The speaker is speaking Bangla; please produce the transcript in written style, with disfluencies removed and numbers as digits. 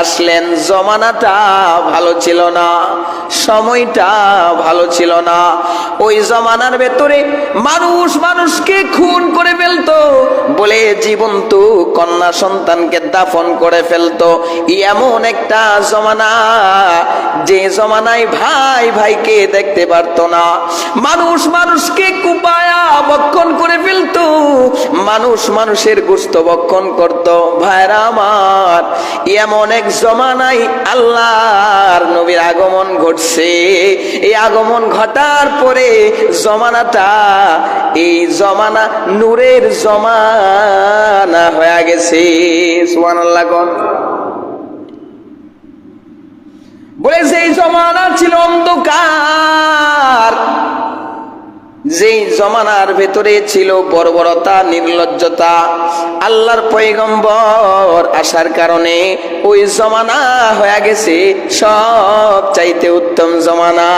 আসলেন, জমানাটা ভালো ছিল না, সময়টা ভালো ছিল না। ওই জমানার ভেতরে মানুষ মানুষকে খুন করে ফেলতো, বলে জীবন্ত কন্যা সন্তানকে দাফন করে ফেলতো। এমন একটা জমানা, যে জমানায় ভাই ভাইকে দেখতে পারতো না, মানুষ মানুষকে কুপায়া ভক্ষণ করে ফেলতো, মানুষ মানুষের গোশত ভক্ষণ করত। ভাইরা আমার, এমন এক জমানায় আল্লাহর নবীর আগমন ঘটছে। এই আগমন ঘটার পরে জমানাটা, এই জমানা নূরের জমানা হয়ে গেছে। সুবহানাল্লাহ। বলে সেই জমানা ছিল অন্ধকার, যেই জমানার ভেতরে ছিল বর্বরতা, নির্লজ্জতা। আল্লাহর পয়গম্বর আসার কারণে ওই জমানা হয়ে গেছে সব চাইতে উত্তম জমানা।